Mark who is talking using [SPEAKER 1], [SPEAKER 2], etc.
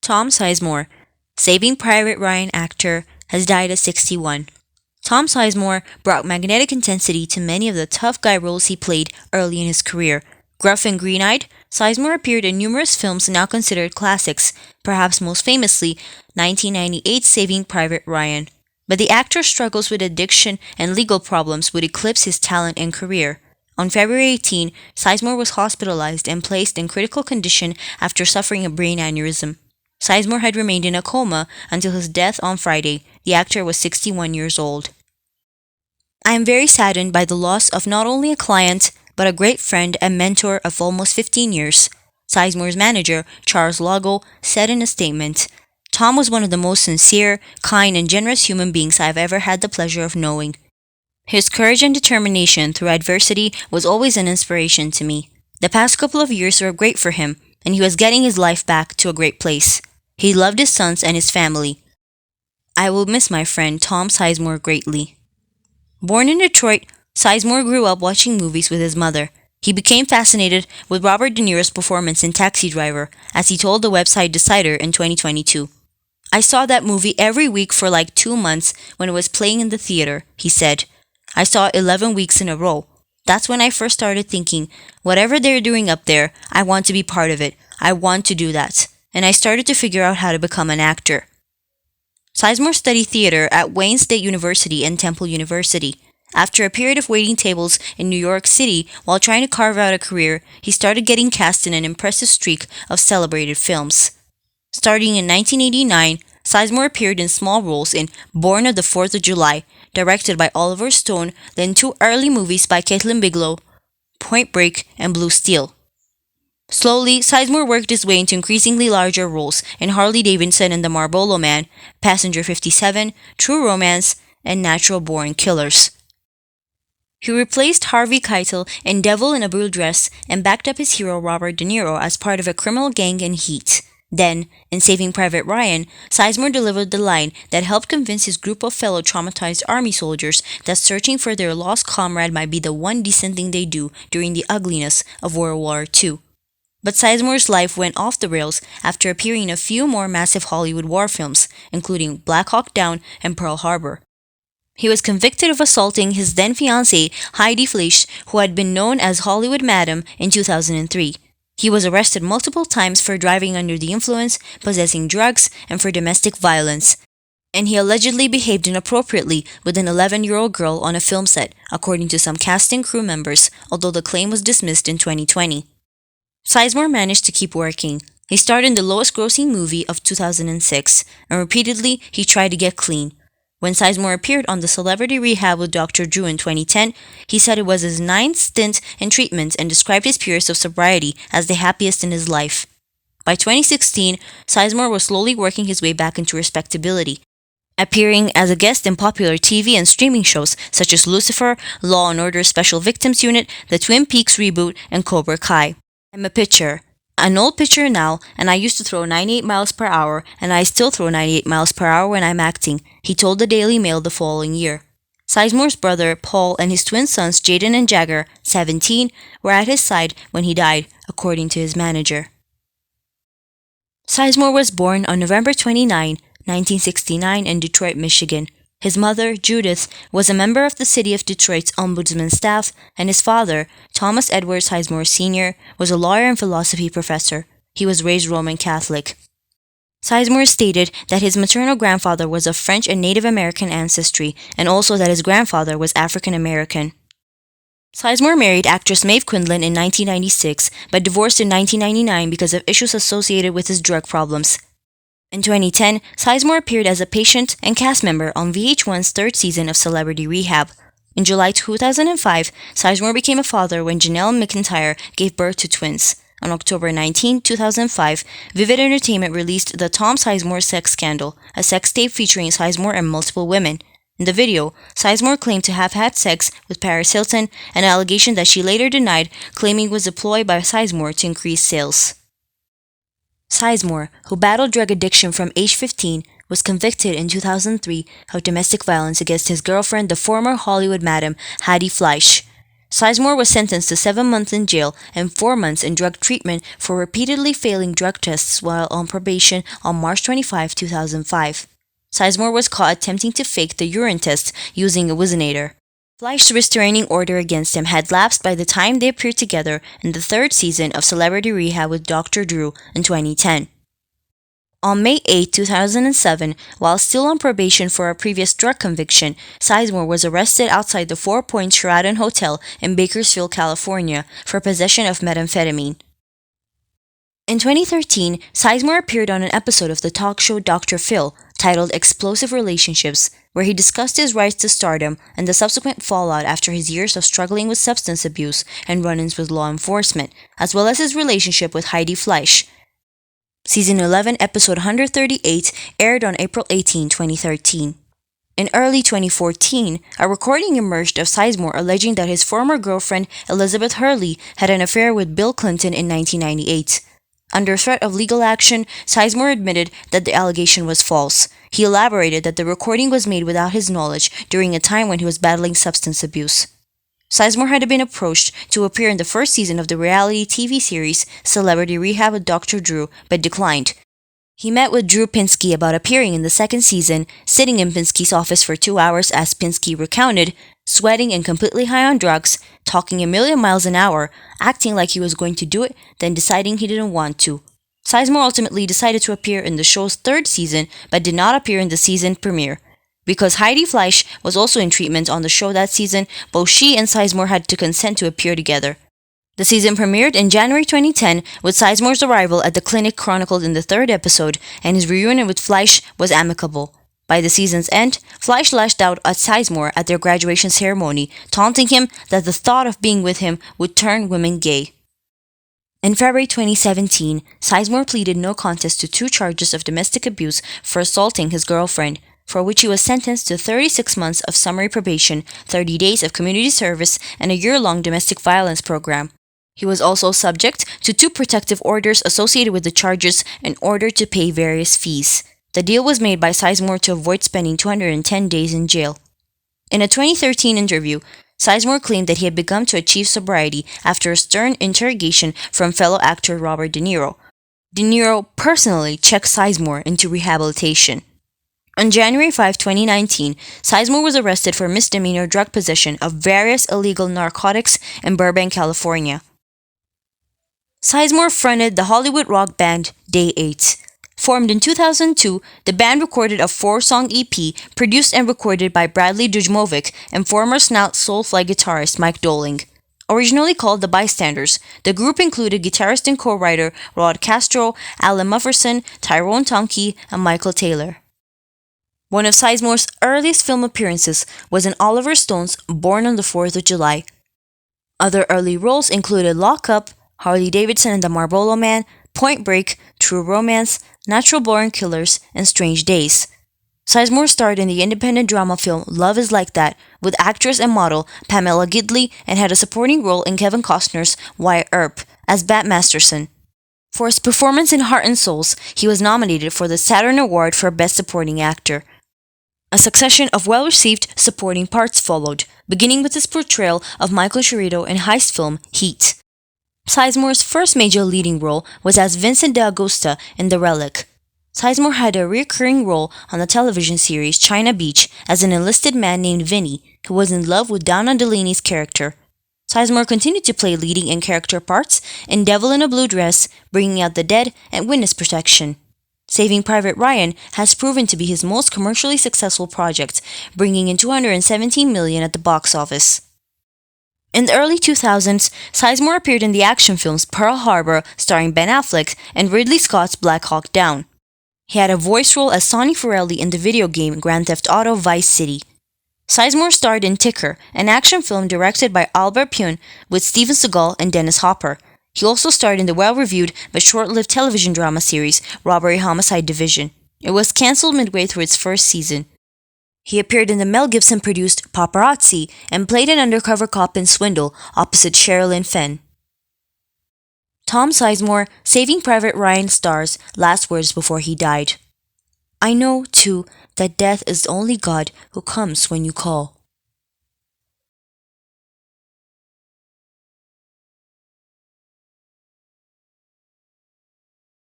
[SPEAKER 1] Tom Sizemore, Saving Private Ryan actor, has died at 61. Tom Sizemore brought magnetic intensity to many of the tough guy roles he played early in his career. Gruff and green-eyed, Sizemore appeared in numerous films now considered classics, perhaps most famously 1998's Saving Private Ryan. But the actor's struggles with addiction and legal problems would eclipse his talent and career. On February 18, Sizemore was hospitalized and placed in critical condition after suffering a brain aneurysm. Sizemore had remained in a coma until his death on Friday. The actor was 61 years old. I am very saddened by the loss of not only a client, but a great friend and mentor of almost 15 years. Sizemore's manager, Charles Lago, said in a statement, "Tom was one of the most sincere, kind, and generous human beings I have ever had the pleasure of knowing. His courage and determination through adversity was always an inspiration to me. The past couple of years were great for him, and he was getting his life back to a great place. He loved his sons and his family. I will miss my friend Tom Sizemore greatly." Born in Detroit, Sizemore grew up watching movies with his mother. He became fascinated with Robert De Niro's performance in Taxi Driver, as he told the website Decider in 2022. "I saw that movie every week for like 2 months when it was playing in the theater," he said. "I saw it 11 weeks in a row. That's when I first started thinking, whatever they're doing up there, I want to be part of it. I want to do that. And I started to figure out how to become an actor." Sizemore studied theater at Wayne State University and Temple University. After a period of waiting tables in New York City while trying to carve out a career, he started getting cast in an impressive streak of celebrated films. Starting in 1989, Sizemore appeared in small roles in Born of the 4th of July, directed by Oliver Stone, then 2 early movies by Caitlin Bigelow, Point Break and Blue Steel. Slowly, Sizemore worked his way into increasingly larger roles in Harley Davidson and the Marlboro Man, Passenger 57, True Romance, and Natural Born Killers. He replaced Harvey Keitel in Devil in a Blue Dress and backed up his hero Robert De Niro as part of a criminal gang in Heat. Then, in Saving Private Ryan, Sizemore delivered the line that helped convince his group of fellow traumatized army soldiers that searching for their lost comrade might be the one decent thing they do during the ugliness of World War II. But Sizemore's life went off the rails after appearing in a few more massive Hollywood war films, including Black Hawk Down and Pearl Harbor. He was convicted of assaulting his then-fiancée Heidi Fleisch, who had been known as Hollywood Madam, in 2003. He was arrested multiple times for driving under the influence, possessing drugs, and for domestic violence. And he allegedly behaved inappropriately with an 11-year-old girl on a film set, according to some cast and crew members, although the claim was dismissed in 2020. Sizemore managed to keep working. He starred in the lowest-grossing movie of 2006, and repeatedly he tried to get clean. When Sizemore appeared on the Celebrity Rehab with Dr. Drew in 2010, he said it was his 9th stint in treatment and described his periods of sobriety as the happiest in his life. By 2016, Sizemore was slowly working his way back into respectability, appearing as a guest in popular TV and streaming shows such as Lucifer, Law & Order Special Victims Unit, the Twin Peaks reboot, and Cobra Kai. "I'm a pitcher. An old pitcher now, and I used to throw 98 miles per hour, and I still throw 98 miles per hour when I'm acting," he told the Daily Mail the following year. Sizemore's brother, Paul, and his twin sons, Jaden and Jagger, 17, were at his side when he died, according to his manager. Sizemore was born on November 29, 1969 in Detroit, Michigan. His mother, Judith, was a member of the City of Detroit's ombudsman staff, and his father, Thomas Edward Sizemore Sr., was a lawyer and philosophy professor. He was raised Roman Catholic. Sizemore stated that his maternal grandfather was of French and Native American ancestry, and also that his grandfather was African American. Sizemore married actress Maeve Quinlan in 1996, but divorced in 1999 because of issues associated with his drug problems. In 2010, Sizemore appeared as a patient and cast member on VH1's 3rd season of Celebrity Rehab. In July 2005, Sizemore became a father when Janelle McIntyre gave birth to twins. On October 19, 2005, Vivid Entertainment released The Tom Sizemore Sex Scandal, a sex tape featuring Sizemore and multiple women. In the video, Sizemore claimed to have had sex with Paris Hilton, an allegation that she later denied, claiming was a ploy by Sizemore to increase sales. Sizemore, who battled drug addiction from age 15, was convicted in 2003 of domestic violence against his girlfriend, the former Hollywood Madam Heidi Fleisch. Sizemore was sentenced to 7 months in jail and 4 months in drug treatment for repeatedly failing drug tests while on probation on March 25, 2005. Sizemore was caught attempting to fake the urine test using a Wizinator. Fleisch's restraining order against him had lapsed by the time they appeared together in the third season of Celebrity Rehab with Dr. Drew in 2010. On May 8, 2007, while still on probation for a previous drug conviction, Sizemore was arrested outside the Four Points Sheraton Hotel in Bakersfield, California, for possession of methamphetamine. In 2013, Sizemore appeared on an episode of the talk show Dr. Phil, titled Explosive Relationships, where he discussed his rise to stardom and the subsequent fallout after his years of struggling with substance abuse and run-ins with law enforcement, as well as his relationship with Heidi Fleisch. Season 11, episode 138, aired on April 18, 2013. In early 2014, a recording emerged of Sizemore alleging that his former girlfriend, Elizabeth Hurley, had an affair with Bill Clinton in 1998. Under threat of legal action, Sizemore admitted that the allegation was false. He elaborated that the recording was made without his knowledge during a time when he was battling substance abuse. Sizemore had been approached to appear in the first season of the reality TV series Celebrity Rehab with Dr. Drew, but declined. He met with Drew Pinsky about appearing in the second season, sitting in Pinsky's office for 2 hours as Pinsky recounted, sweating and completely high on drugs, talking a million miles an hour, acting like he was going to do it, then deciding he didn't want to. Sizemore ultimately decided to appear in the show's third season, but did not appear in the season premiere. Because Heidi Fleisch was also in treatment on the show that season, both she and Sizemore had to consent to appear together. The season premiered in January 2010, with Sizemore's arrival at the clinic chronicled in the third episode, and his reunion with Fleisch was amicable. By the season's end, Fleisch lashed out at Sizemore at their graduation ceremony, taunting him that the thought of being with him would turn women gay. In February 2017, Sizemore pleaded no contest to 2 charges of domestic abuse for assaulting his girlfriend, for which he was sentenced to 36 months of summary probation, 30 days of community service, and a year-long domestic violence program. He was also subject to 2 protective orders associated with the charges in order to pay various fees. The deal was made by Sizemore to avoid spending 210 days in jail. In a 2013 interview, Sizemore claimed that he had begun to achieve sobriety after a stern interrogation from fellow actor Robert De Niro. De Niro personally checked Sizemore into rehabilitation. On January 5, 2019, Sizemore was arrested for misdemeanor drug possession of various illegal narcotics in Burbank, California. Sizemore fronted the Hollywood rock band Day 8. Formed in 2002, the band recorded a 4-song EP produced and recorded by Bradley Dujmovic and former Snout Soulfly guitarist Mike Doling. Originally called the Bystanders, the group included guitarist and co-writer Rod Castro, Alan Mufferson, Tyrone Tonke, and Michael Taylor. One of Sizemore's earliest film appearances was in Oliver Stone's Born on the 4th of July. Other early roles included Lock Up, Harley Davidson and the Marlboro Man, Point Break, True Romance, Natural Born Killers, and Strange Days. Sizemore starred in the independent drama film Love Is Like That with actress and model Pamela Gidley and had a supporting role in Kevin Costner's Wyatt Earp as Bat Masterson. For his performance in Heart and Souls, he was nominated for the Saturn Award for Best Supporting Actor. A succession of well-received supporting parts followed, beginning with his portrayal of Michael Cheritto in heist film Heat. Sizemore's first major leading role was as Vincent D'Agosta in The Relic. Sizemore had a recurring role on the television series China Beach as an enlisted man named Vinny, who was in love with Donna Delaney's character. Sizemore continued to play leading and character parts in Devil in a Blue Dress, Bringing Out the Dead, and Witness Protection. Saving Private Ryan has proven to be his most commercially successful project, bringing in $217 million at the box office. In the early 2000s, Sizemore appeared in the action films Pearl Harbor, starring Ben Affleck, and Ridley Scott's Black Hawk Down. He had a voice role as Sonny Forelli in the video game Grand Theft Auto Vice City. Sizemore starred in Ticker, an action film directed by Albert Pyun with Steven Seagal and Dennis Hopper. He also starred in the well-reviewed but short-lived television drama series Robbery Homicide Division. It was cancelled midway through its first season. He appeared in the Mel Gibson-produced Paparazzi and played an undercover cop in Swindle opposite Sherilyn Fenn. Tom Sizemore, Saving Private Ryan stars last words before he died. I know, too, that death is the only God who comes when you call.